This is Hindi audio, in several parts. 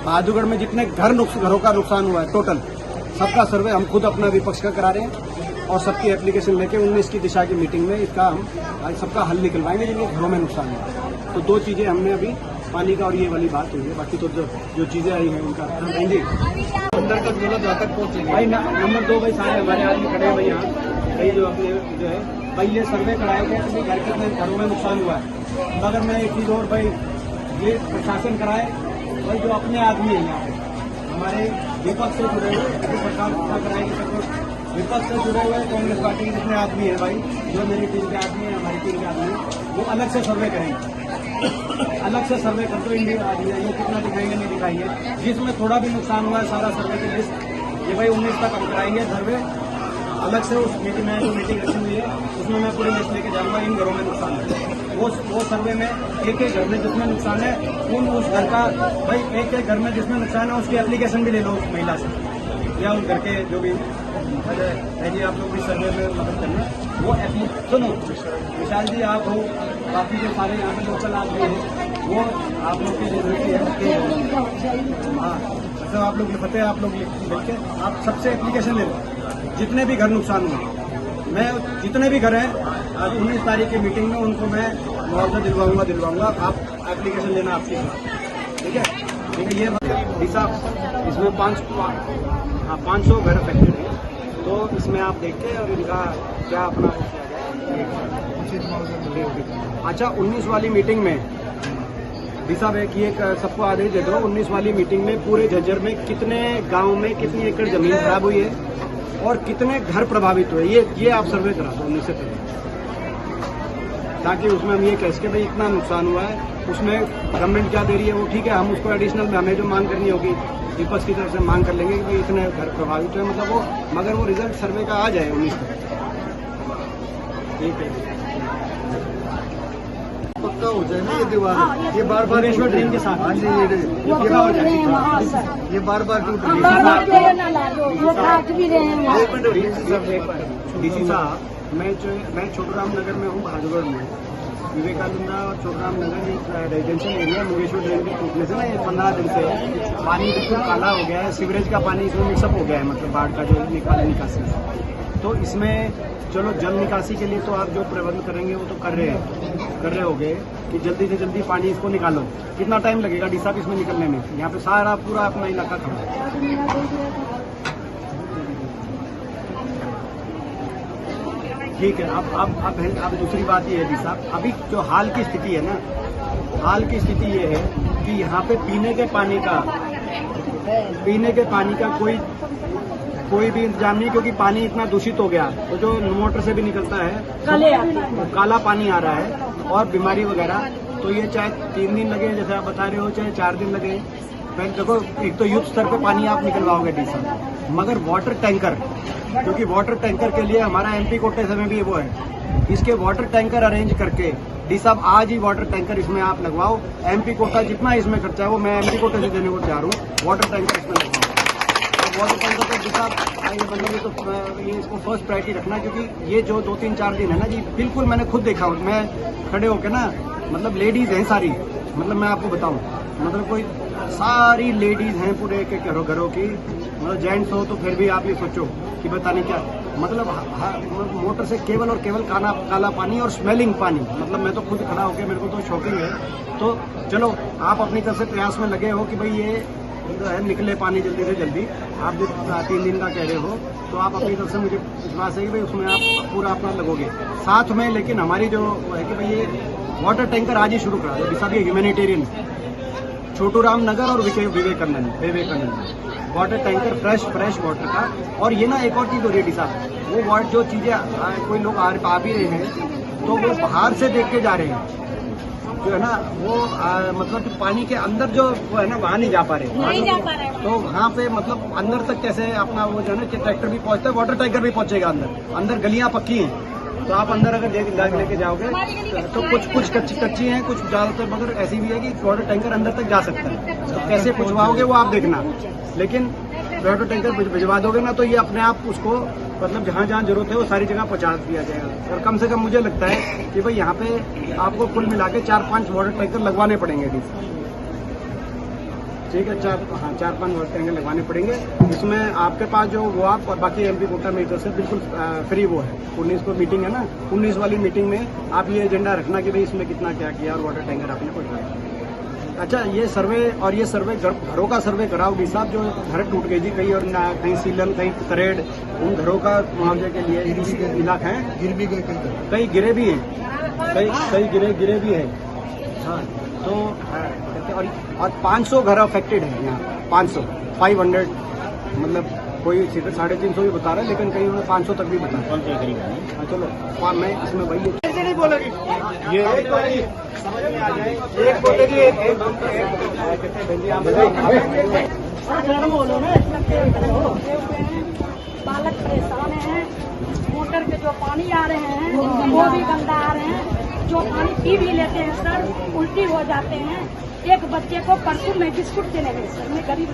बहादुरगढ़ में जितने घरों का नुकसान हुआ है टोटल, सबका सर्वे हम खुद अपना विपक्ष का करा रहे हैं और सबकी एप्लीकेशन लेके 19 की दिशा की मीटिंग में इसका हम सबका हल निकलवाएंगे जिनके घरों में नुकसान हुआ। तो 2 चीजें हमने अभी पानी का और ये वाली बात हुई है, बाकी तो जो चीजें आई हैं उनका रहेंगे अंदर तक बोला जहाँ तक पहुंचेंगे। भाई नंबर 2 भाई सारे हमारे आदमी खड़े हैं भाई यहाँ कई जो अपने जो है भाई ये सर्वे कराया गया कि घर कितने घरों में नुकसान हुआ है। मगर मैं एक चीज और भाई ये प्रशासन कराए भाई जो अपने आदमी है यहाँ पे हमारे विपक्ष से जुड़े हुए सरकार कराएगी विपक्ष से जुड़े हुए कांग्रेस पार्टी के जितने आदमी है भाई जो मेरी टीम के आदमी है हमारी टीम के आदमी है वो अलग से सर्वे करेंगे, अलग से सर्वे करते हुए इंडिया आदमी है ये कितना दिखाएंगे नहीं दिखाएंगे। जिसमें थोड़ा भी नुकसान हुआ है सारा सर्वे की लिस्ट ये भाई 19 तक हम कराएंगे सर्वे अलग से। उस मीटिंग में जो मीटिंग रखी हुई है उसमें मैं पूरी लिस्ट लेके जाऊंगा इन घरों में नुकसान है वो सर्वे में एक घर में जिसमें नुकसान है उस घर का भाई एक घर में जिसमें नुकसान है उसकी एप्लीकेशन भी ले लो उस महिला से या उन घर के जो भी है जी आप लोग भी सर्वे में मदद करना वो सुनो विशाल जी आप हो बाकी जो सारे यहाँ पे लोकल आदमी हैं वो आप लोग की जरूरत है। हाँ मतलब आप लोग लिखते हैं आप लोग लिख के आप सबसे एप्लीकेशन ले लो जितने भी घर नुकसान हुए मैं जितने भी घर हैं आज 19 तारीख की मीटिंग में उनको मैं मुआवजा दिलवाऊंगा आप एप्लीकेशन लेना आपकी ठीक है ये हिसाब इसमें 500 घर अफेक्टेड है तो इसमें आप देखते हैं और इनका क्या अपना अच्छा 19 वाली मीटिंग में साहब है कि एक सबको आदेश दे दो 19 वाली मीटिंग में पूरे झज्जर में कितने गांव में कितनी एकड़ जमीन खराब हुई है और कितने घर प्रभावित हुए ये आप सर्वे करा दो 19 से पहले ताकि उसमें हम ये कह सके भाई इतना नुकसान हुआ है उसमें गवर्नमेंट क्या दे रही है वो ठीक है हम उसको एडिशनल में हमें जो मांग करनी होगी विपक्ष की तरफ से मांग कर लेंगे कि भाई इतने घर प्रभावित हुए मतलब वो मगर वो रिजल्ट सर्वे का आ जाए 19 तक ठीक है पक्का हो जाए ना ये दीवार ये बार बार ट्रेन के साथ ये बार बार टूट डीसी साहब मैं छोटूराम नगर में हूँ बहादुरगढ़ में विवेकानंदा और छोटूराम नगर रेजिडेंशियल एरिया मुंगेश्वर ड्रेन के टूटने से ना ये 15 दिन से पानी बिल्कुल काला हो गया है सीवरेज का पानी इसमें मिक्सअप हो गया है मतलब बाढ़ का जो निकासी तो इसमें चलो जल निकासी के लिए तो आप जो प्रबंध करेंगे वो तो कर रहे होगे कि जल्दी से जल्दी पानी इसको निकालो कितना टाइम लगेगा डी साहब इसमें निकलने में यहाँ पे सारा पूरा अपना इलाका खड़ा है ठीक है अब दूसरी बात ये है डी साहब अभी जो हाल की स्थिति है ना हाल की स्थिति ये है कि यहाँ पे पीने के पानी का कोई भी इंतजाम नहीं क्योंकि पानी इतना दूषित हो गया तो जो मोटर से भी निकलता है काला पानी आ रहा है और बीमारी वगैरह तो ये चाहे 3 दिन लगे जैसे आप बता रहे हो चाहे 4 दिन लगे देखो एक तो युद्ध स्तर पे पानी आप निकलवाओगे डी साहब मगर वाटर टैंकर क्योंकि वाटर टैंकर के लिए हमारा एमपी कोटे से में भी वो है इसके वाटर टैंकर अरेंज करके डी साहब आज ही वाटर टैंकर इसमें आप लगवाओ एमपी कोटा जितना इसमें खर्चा है वो मैं एमपी कोटे से देने को तैयार हूँ वाटर टैंकर इसमें लगवाओ वाटर टैंकर को डी साहब ये मतलब ये इसको फर्स्ट प्रायोरिटी रखना क्योंकि ये जो 2-3-4 दिन है ना जी बिल्कुल मैंने खुद देखा मैं खड़े होकर ना मतलब लेडीज हैं सारी मतलब मैं आपको बताऊं मतलब कोई सारी लेडीज हैं पूरे एक घरों की मतलब जेंट्स हो तो फिर भी आप ये सोचो कि बताने क्या मतलब मोटर से केवल और केवल काला पानी और स्मेलिंग पानी मतलब मैं तो खुद खड़ा होकर मेरे को तो शॉकिंग है तो चलो आप अपनी तरफ से प्रयास में लगे हो कि भाई ये जो है निकले पानी जल्दी से जल्दी आप जो 3 दिन का कह रहे हो तो आप अपनी तरफ से मुझे विश्वास है कि भाई उसमें आप पूरा अपना लगोगे साथ में लेकिन हमारी जो है कि भाई ये वाटर टैंकर आज ही शुरू करा दो जैसा भी ह्यूमैनिटेरियन छोटूराम नगर और Vivekananda water tanker fresh water का और ये ना एक और चीज़ हो रही है साहब वो वाटर जो चीज़ें कोई लोग आ भी रहे हैं तो वो बाहर से देख के जा रहे हैं जो है ना वो मतलब पानी के अंदर जो वो है ना वहाँ नहीं जा पा रहे तो वहाँ पे मतलब अंदर तक कैसे अपना वो जो है ना ट्रैक्टर भी पहुँचता है वाटर टैंकर भी पहुँचेगा अंदर गलियाँ पक्की हैं तो आप अंदर अगर लेके जाओगे तो कुछ कच्ची हैं कुछ ज़्यादातर मगर ऐसी भी है कि वाटर टैंकर अंदर तक जा सकता है तो कैसे पहुँचवाओगे वो आप देखना लेकिन वाटर टैंकर भिजवा दोगे ना तो ये अपने आप उसको मतलब जहाँ जरूरत है वो सारी जगह पहुँचा दिया जाएगा और कम से कम मुझे लगता है कि भाई यहाँ पे आपको कुल मिला के 4-5 वाटर टैंकर लगवाने पड़ेंगे ठीक है, 4-5 वाटर टैंकर लगवाने पड़ेंगे। इसमें आपके पास जो वो आप और बाकी एमपी कोटा मीटर से बिल्कुल फ्री वो है। 19 को मीटिंग है ना, 19 वाली मीटिंग में आप ये एजेंडा रखना कि भाई इसमें कितना क्या किया और वाटर टैंकर आपने पहुंचाया। अच्छा, ये सर्वे घरों का सर्वे कराओगी साहब, जो घर टूट गई थी कहीं और कहीं सीलन कहीं करेड़, उन घरों का मुआवजे के लिए इलाका है, गिर भी गए, कई गिरे भी हैं, कई गिरे भी हैं। हाँ, तो और 500 घर अफेक्टेड है यहाँ, 500 मतलब कोई 350 भी बता रहा है, लेकिन कहीं उन्होंने 500 तक भी बता रहा है। चलो मैं इसमें वही नहीं बोलेगी, ये समझ में आ जाए, एक बोलेगी बालक परेशान हैं, मोटर के जो पानी आ रहे हैं वो भी गंदा आ रहे हैं, जो पानी पी भी लेते हैं सर उल्टी हो जाते हैं। एक बच्चे को परसों में बिस्कुट देने गए सर, मैं गरीब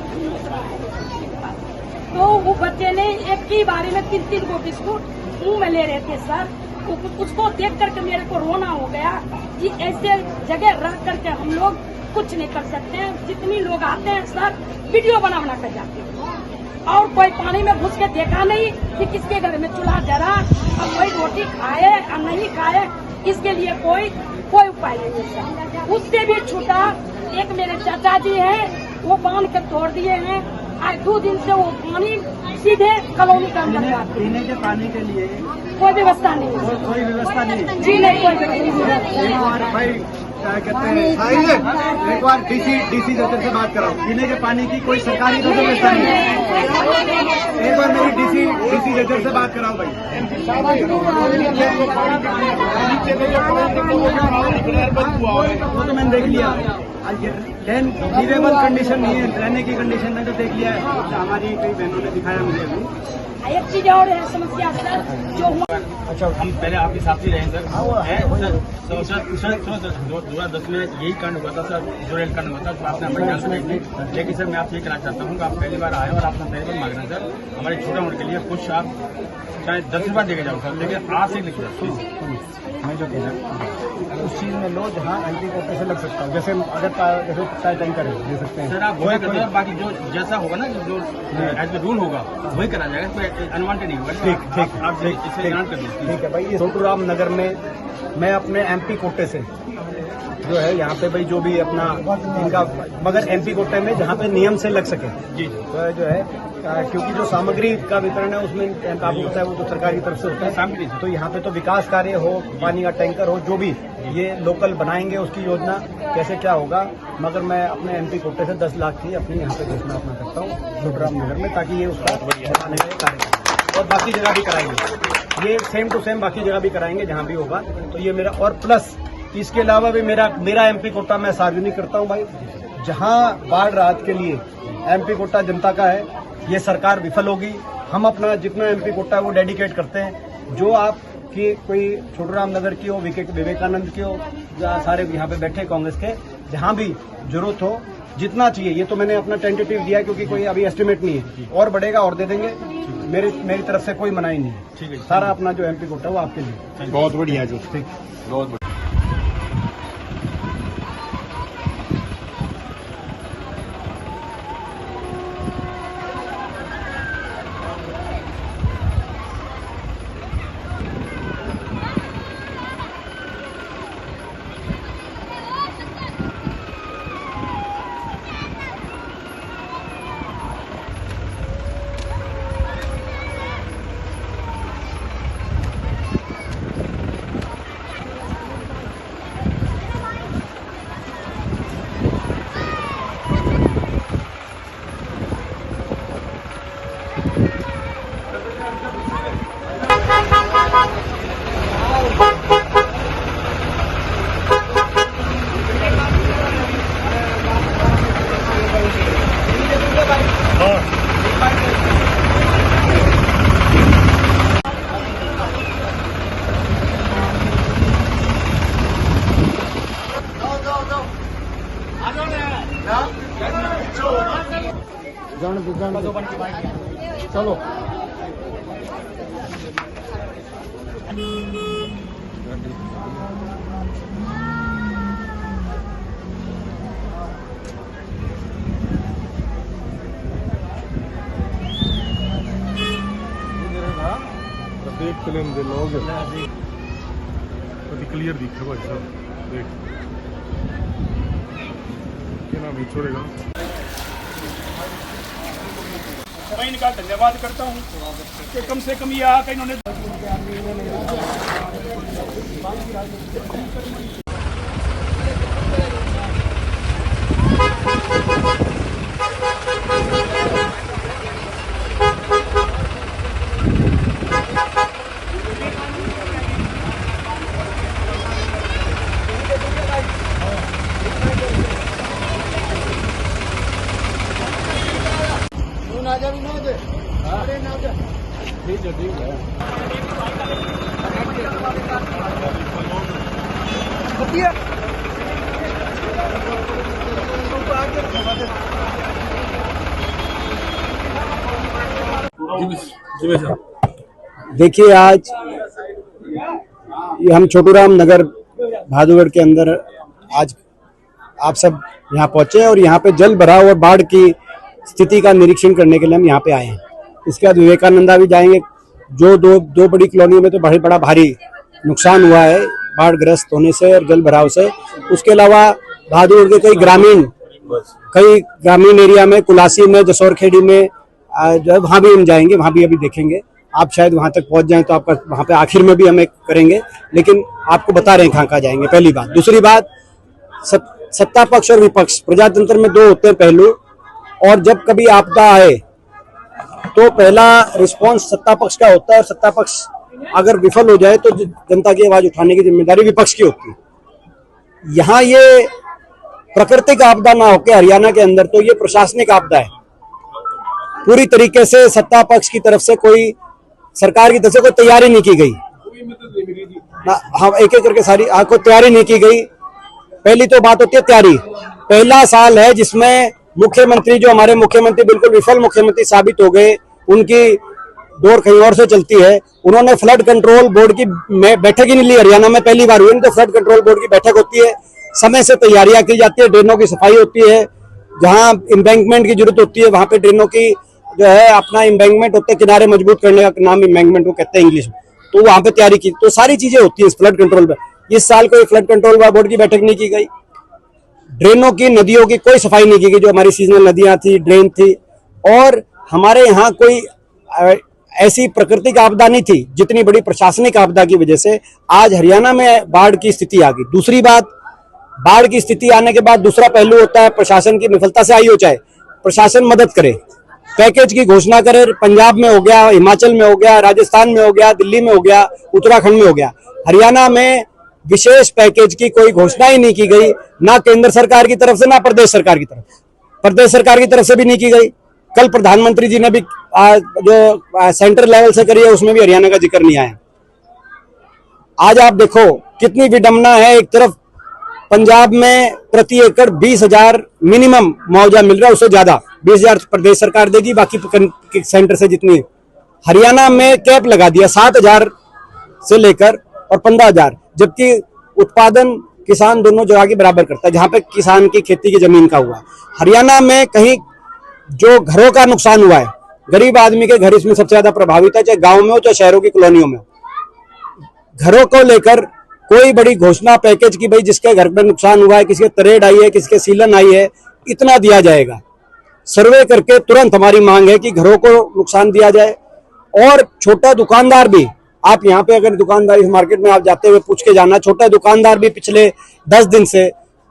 तो वो बच्चे ने एक ही बारी में 3-3 को बिस्कुट मुंह में ले रहे थे सर। उसको देख करके मेरे को रोना हो गया कि ऐसे जगह रह करके हम लोग कुछ नहीं कर सकते हैं। जितनी लोग आते हैं सर वीडियो बना कर जाते हैं और कोई पानी में घुस के देखा नहीं कि किसके घर में चूल्हा जरा और कोई रोटी खाए या नहीं खाए, इसके लिए कोई उपाय नहीं है सर। उससे भी छूटा एक मेरे चाचा जी हैं, वो बांध के तोड़ दिए हैं। आज 2 दिन से वो पानी सीधे कॉलोनी का अंदर पीने के पानी के लिए कोई व्यवस्था नहीं है, कोई व्यवस्था नहीं जी नहीं, कोई व्यवस्था नहीं। एक बार भाई क्या कहते हैं, एक बार डीसी दफ्तर से बात कराओ, पीने के पानी की कोई सरकारी तो व्यवस्था नहीं है। एक बार मेरी डीसी दफ्तर से बात कराओ भाई। वो तो मैंने देख लिया, लिवेबल कंडीशन नहीं है, रहने की कंडीशन में तो देख लिया है, हमारी कई बहनों ने दिखाया मुझे अभी। एक चीज और है समस्या सर, जो अच्छा पहले आपके साथ ही रहे सर, 2010 में यही कांड हुआ था सर, जो रेल कांड हुआ था, तो आपने हमारी जान सुनी थी। लेकिन सर मैं आपसे ये कहना चाहता हूँ कि आप पहली बार आए और आपने पहली बार मांग रहे हैं सर, हमारे छोटे होने के लिए कुछ आप चाहे 10 रुपया देके जाओ सर, लेकिन आज से लिख मैं जो कह रहा हूँ उस चीज में लो जहाँ एंटी को कैसे लग सकता है, जैसे अगर जैसे टाई टैंकर दे सकते हैं सर, आप वही कर दो, बाकी जो जैसा होगा ना, जो एज ए रूल होगा वही करा जाएगा, इसमें अनवांटेड नहीं होगा। ठीक आप इसे ग्रांट कर दीजिए। ठीक है भाई। ये छोटूराम नगर में मैं अपने एमपी कोटे से जो है यहाँ पे भाई जो भी अपना इनका, मगर एमपी कोटे में जहाँ पे नियम से लग सके जी, तो जो है क्योंकि जो सामग्री का वितरण है उसमें काबू होता है, वो तो सरकारी तरफ से होता है सामग्री। तो यहाँ पे तो विकास कार्य हो, पानी का टैंकर हो, जो भी ये लोकल बनाएंगे उसकी योजना कैसे क्या होगा, मगर मैं अपने एमपी कोटे से 10 लाख की अपनी यहाँ पे घोषणा अपना करता हूँ छोटूराम नगर में, ताकि ये उसका बनाने का कार्य करें और बाकी जगह भी कराएंगे, ये सेम टू सेम बाकी जगह भी कराएंगे जहाँ भी होगा। तो ये मेरा, और प्लस इसके अलावा भी मेरा एमपी कोटा मैं सार्वजनिक करता हूँ भाई, जहाँ बाढ़ राहत के लिए एमपी कोटा जनता का है, ये सरकार विफल होगी। हम अपना जितना एमपी कोटा है वो डेडिकेट करते हैं। जो आपकी कोई छोटूराम नगर की हो, विवेकानंद की हो, सारे यहाँ पे बैठे कांग्रेस के, जहाँ भी जरूरत हो जितना चाहिए, ये तो मैंने अपना टेंटेटिव दिया है क्योंकि कोई अभी एस्टिमेट नहीं है, और बढ़ेगा और दे देंगे। मेरी तरफ से कोई मनाही नहीं है। ठीक है, सारा अपना जो एमपी कोटा वो आपके लिए। बहुत बढ़िया जी, ठीक, बहुत बढ़िया। चलो देख फिल्म दे लोग अभी क्लियर दिख रहा भाई साहब देख क्या नाम ही छोड़ेगा। मैं इनका धन्यवाद करता हूँ कि कम से कम ये आकर इन्होंने देखिए, आज ये हम छोटूराम नगर भादुगढ़ के अंदर आज आप सब यहाँ पहुंचे हैं और यहाँ पे जल भराव और बाढ़ की स्थिति का निरीक्षण करने के लिए हम यहाँ पे आए हैं। इसके बाद विवेकानंदा भी जाएंगे। जो दो बड़ी कॉलोनियों में तो बड़ा भारी नुकसान हुआ है बाढ़ ग्रस्त होने से और जल भराव से। उसके अलावा भादुगढ़ के कई ग्रामीण एरिया में, कुलासी में, जसौरखेड़ी में जो वहाँ भी हम जाएंगे, वहाँ भी अभी देखेंगे। आप शायद वहाँ तक पहुँच जाएं तो आपका वहाँ पे आखिर में भी हमें करेंगे, लेकिन आपको बता रहे हैं कहाँ जाएंगे। पहली बात। दूसरी बात, सत्ता पक्ष और विपक्ष, प्रजातंत्र में दो होते हैं पहलू, और जब कभी आपदा आए तो पहला रिस्पांस सत्ता पक्ष का होता है, और सत्ता पक्ष अगर विफल हो जाए तो जनता की आवाज उठाने की जिम्मेदारी विपक्ष की होती है। यहाँ ये प्राकृतिक आपदा ना होकर हरियाणा के अंदर तो ये प्रशासनिक आपदा है। पूरी तरीके से सत्ता पक्ष की तरफ से कोई, सरकार की तरफ से कोई तैयारी नहीं की गई। हाँ, एक करके सारी कोई तैयारी नहीं की गई। पहली तो बात होती है तैयारी। पहला साल है जिसमें मुख्यमंत्री, जो हमारे मुख्यमंत्री बिल्कुल विफल मुख्यमंत्री साबित हो गए, उनकी दौर कहीं और से चलती है। उन्होंने फ्लड कंट्रोल बोर्ड की बैठक ही नहीं ली। हरियाणा में पहली बार हुई नहीं तो फ्लड कंट्रोल बोर्ड की बैठक होती है, समय से तैयारियां की जाती है, ड्रेनों की सफाई होती है, जहां एम्बैंकमेंट की जरूरत होती है वहां पे ड्रेनों की जो है अपना एम्बैंकमेंट होते हैं, किनारे मजबूत करने का नाम एम्बैंकमेंट वो कहते हैं इंग्लिश में, तो वहां पे तैयारी की। तो सारी चीजें होती है इस फ्लड कंट्रोल में। इस साल कोई फ्लड कंट्रोल बोर्ड की बैठक नहीं की गई। ड्रेनों की, नदियों की कोई सफाई नहीं की गई, जो हमारी सीजनल नदियां थी, ड्रेन थी। और हमारे यहाँ कोई ऐसी प्राकृतिक आपदा नहीं थी जितनी बड़ी प्रशासनिक आपदा की वजह से आज हरियाणा में बाढ़ की स्थिति आ गई। दूसरी बात, बाढ़ की स्थिति आने के बाद दूसरा पहलू होता है प्रशासन की विफलता से आई हो, चाहे प्रशासन मदद करे, पैकेज की घोषणा करे। पंजाब में हो गया, हिमाचल में हो गया, राजस्थान में हो गया, दिल्ली में हो गया, उत्तराखंड में हो गया। हरियाणा में विशेष पैकेज की कोई घोषणा ही नहीं की गई, ना केंद्र सरकार की तरफ से, ना प्रदेश सरकार की तरफ। प्रदेश सरकार की तरफ से भी नहीं की गई। कल प्रधानमंत्री जी ने भी जो सेंटर लेवल से करी है उसमें भी हरियाणा का जिक्र नहीं आया। आज आप देखो कितनी विडंबना है। एक तरफ पंजाब में प्रति एकड़ 20,000 मिनिमम मुआवजा मिल रहा है, उससे ज्यादा 20,000 प्रदेश सरकार देगी, बाकी सेंटर से जितनी। हरियाणा में कैप लगा दिया 7,000 से लेकर और 15,000, जबकि उत्पादन किसान दोनों जगह के बराबर करता है, जहां पे किसान की खेती की जमीन का हुआ। हरियाणा में कहीं जो घरों का नुकसान हुआ है, गरीब आदमी के घर इसमें सबसे ज्यादा प्रभावित है, चाहे गांव में हो चाहे शहरों की कॉलोनियों में हो। घरों को लेकर कोई बड़ी घोषणा पैकेज की, भाई जिसके घर में नुकसान हुआ है, किसके तरेड़ आई है, किसके सीलन आई है, इतना दिया जाएगा। सर्वे करके तुरंत हमारी मांग है कि घरों को नुकसान दिया जाए। और छोटा दुकानदार भी, आप यहाँ पे अगर दुकानदार मार्केट में आप जाते हुए पूछ के जाना, छोटा दुकानदार भी पिछले 10 दिन से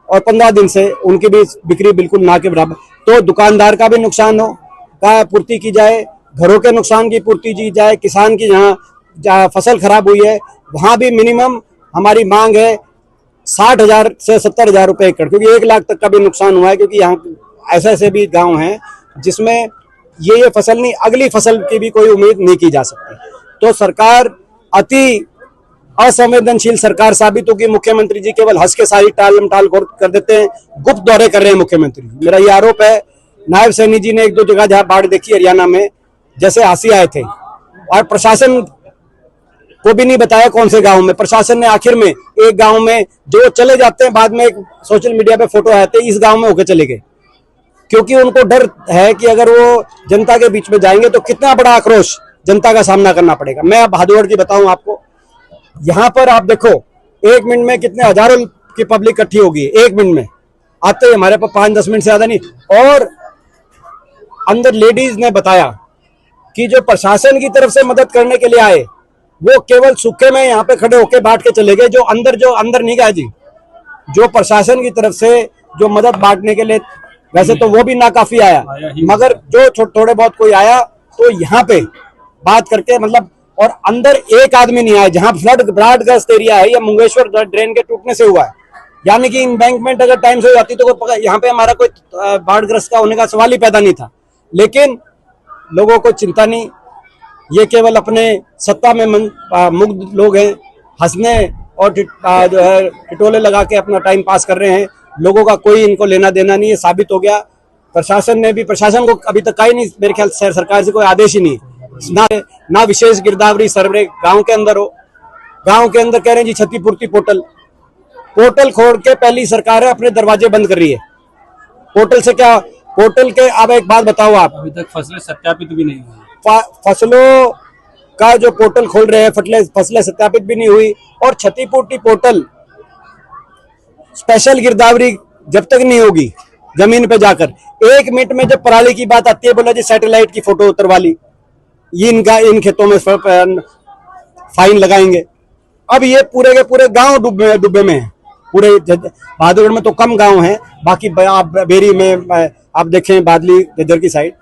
और 15 दिन से उनकी भी बिक्री बिल्कुल ना के बराबर। तो दुकानदार का भी नुकसान हो का पूर्ति की जाए, घरों के नुकसान की पूर्ति की जाए, किसान की जहाँ फसल खराब हुई है वहां भी मिनिमम हमारी मांग है 60,000 से 70,000 रुपए एकड़, क्योंकि 1 लाख तक का भी नुकसान हुआ है। क्योंकि यहाँ ऐसे भी गांव हैं जिसमें ये फसल नहीं, अगली फसल की भी कोई उम्मीद नहीं की जा सकती। तो सरकार अति असंवेदनशील सरकार साबित होगी। मुख्यमंत्री जी केवल हंस के सारी टाल कर देते हैं, गुप्त दौरे कर रहे हैं मुख्यमंत्री। मेरा ये आरोप है। नायब सैनी जी ने 1-2 जगह जहां बाढ़ देखी हरियाणा में, जैसे हासी आए थे और प्रशासन को भी नहीं बताया कौन से गांव में। प्रशासन ने आखिर में एक गांव में जो चले जाते हैं, बाद में एक सोशल मीडिया पे फोटो आते हैं, इस गांव में होकर चले गए, क्योंकि उनको डर है कि अगर वो जनता के बीच में जाएंगे तो कितना बड़ा आक्रोश जनता का सामना करना पड़ेगा। मैं अब भादुड़ की बताऊं आपको, यहाँ पर आप देखो 1 मिनट में कितने हजारों की पब्लिक इकट्ठी होगी 1 मिनट में, आते ही हमारे पास 5-10 मिनट से ज्यादा नहीं। और अंदर लेडीज ने बताया कि जो प्रशासन की तरफ से मदद करने के लिए आए वो केवल सूखे में यहाँ पे खड़े होके बांट के चले गए, जो अंदर नहीं गया जी। जो प्रशासन की तरफ से जो मदद बांटने के लिए, वैसे तो वो भी नाकाफी आया, मगर जो थोड़े बहुत कोई आया तो यहाँ पे बात करके मतलब, और अंदर एक आदमी नहीं आया। जहां फ्लडग्रस्त एरिया है, या मुंगेश्वर ड्रेन के टूटने से हुआ है, यानी कि इम्बैंकमेंट अगर टाइम से हो जाती तो यहाँ पे हमारा कोई बाढ़ग्रस्त का होने का सवाल ही पैदा नहीं था। लेकिन लोगों को चिंता नहीं, ये केवल अपने सत्ता में मुग्ध लोग हैं, हंसने और जो है टिटोले लगा के अपना टाइम पास कर रहे हैं। लोगों का कोई इनको लेना देना नहीं है, साबित हो गया। प्रशासन को अभी तक का ही नहीं, मेरे ख्याल से सरकार से कोई आदेश ही नहीं, ना विशेष गिरदावरी सर्वे गांव के अंदर हो। गांव के अंदर कह रहे हैं जी क्षतिपूर्ति पोर्टल खोल के पहली सरकार है अपने दरवाजे बंद कर रही है। पोर्टल से क्या, पोर्टल के, अब एक बात बताओ आप, अभी तक फसलें सत्यापित भी नहीं हुई, फसलों का जो पोर्टल खोल रहे हैं फसलें सत्यापित भी नहीं हुई। और क्षतिपूर्ति पोर्टल स्पेशल गिरदावरी जब तक नहीं होगी जमीन पे जाकर, 1 मिनट में जब पराली की बात आती है, बोला जी सैटेलाइट की फोटो उतरवा ली, ये इन खेतों में फाइन लगाएंगे। अब ये पूरे के पूरे गांव डूबे में है। पूरे बहादुरगढ़ में तो कम गांव हैं, बाकी आप बेरी में आप देखें, बादली जज्जर की साइड,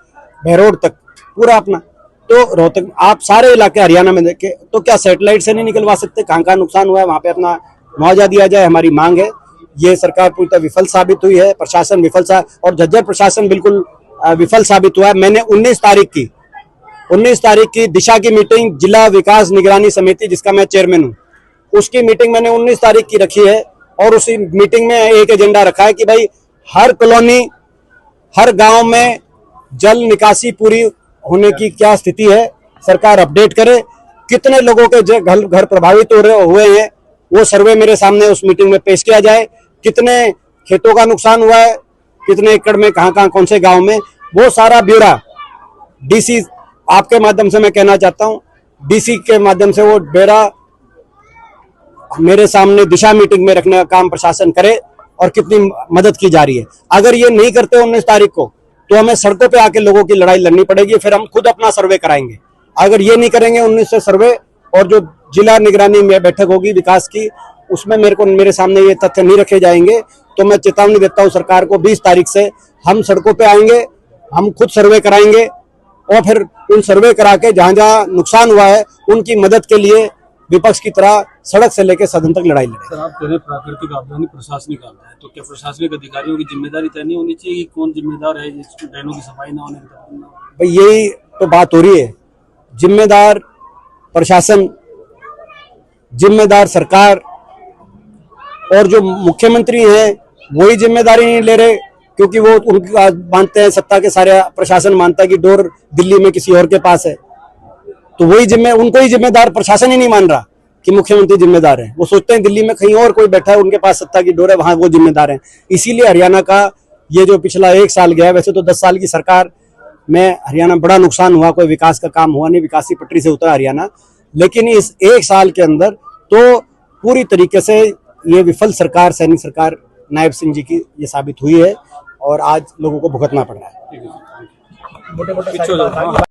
बहरोड तक पूरा अपना, तो रोहतक, आप सारे इलाके हरियाणा में देखे तो क्या सैटेलाइट से नहीं निकलवा सकते? कहाँ नुकसान हुआ है वहां पे अपना मुआवजा दिया जाए, हमारी मांग है। ये सरकार पूरी तरह विफल साबित हुई है, प्रशासन विफल और झज्जर प्रशासन बिल्कुल विफल साबित हुआ है। मैंने 19 तारीख की दिशा की मीटिंग, जिला विकास निगरानी समिति जिसका मैं चेयरमैन हूँ, उसकी मीटिंग मैंने 19 तारीख की रखी है। और उसी मीटिंग में एक एजेंडा रखा है कि भाई हर कॉलोनी, हर गांव में जल निकासी पूरी होने की क्या स्थिति है, सरकार अपडेट करे। कितने लोगों के घर प्रभावित हुए हैं वो सर्वे मेरे सामने उस मीटिंग में पेश किया जाए। कितने खेतों का नुकसान हुआ है, कितने एकड़ में, कहाँ कौन से गांव में, वो सारा ब्यौरा डीसी, आपके माध्यम से मैं कहना चाहता हूं, डीसी के माध्यम से वो ब्यौरा मेरे सामने दिशा मीटिंग में रखने का काम प्रशासन करे और कितनी मदद की जा रही है। अगर ये नहीं करते 19 तारीख को तो हमें सड़कों पे आके लोगों की लड़ाई लड़नी पड़ेगी, फिर हम खुद अपना सर्वे कराएंगे। अगर ये नहीं करेंगे 19 से सर्वे, और जो जिला निगरानी में बैठक होगी विकास की, उसमें मेरे सामने ये तथ्य नहीं रखे जाएंगे, तो मैं चेतावनी देता हूं सरकार को, 20 तारीख से हम सड़कों पे आएंगे, हम खुद सर्वे कराएंगे और फिर उन सर्वे करा के जहां जहां नुकसान हुआ है उनकी मदद के लिए विपक्ष की तरह सड़क से लेकर सदन तक लड़ाई लड़े। सर, आप कह रहे प्राकृतिक आपदा नहीं प्रशासनिक आपदा है, तो क्या प्रशासनिक अधिकारियों की जिम्मेदारी तय नहीं होनी चाहिए कि कौन जिम्मेदार है ड्रेनों की सफाई ना होने की? भाई यही तो बात हो रही है, जिम्मेदार प्रशासन, जिम्मेदार सरकार, और जो मुख्यमंत्री हैं वही जिम्मेदारी नहीं ले रहे, क्योंकि वो उनकी मानते हैं, सत्ता के सारे प्रशासन मानता है कि डोर दिल्ली में किसी और के पास है, तो वही उनको ही जिम्मेदार प्रशासन ही नहीं मान रहा कि मुख्यमंत्री जिम्मेदार है। वो सोचते हैं दिल्ली में कहीं और कोई बैठा है, उनके पास सत्ता की डोर है, वहां वो जिम्मेदार है। इसीलिए हरियाणा का ये जो पिछला 1 साल गया, वैसे तो 10 साल की सरकार में हरियाणा बड़ा नुकसान हुआ, कोई विकास का काम हुआ नहीं, विकास की पटरी से उतरा हरियाणा, लेकिन इस 1 साल के अंदर तो पूरी तरीके से ये विफल सरकार, सैनिक सरकार नायब सिंह जी की ये साबित हुई है और आज लोगों को भुगतना पड़ रहा है।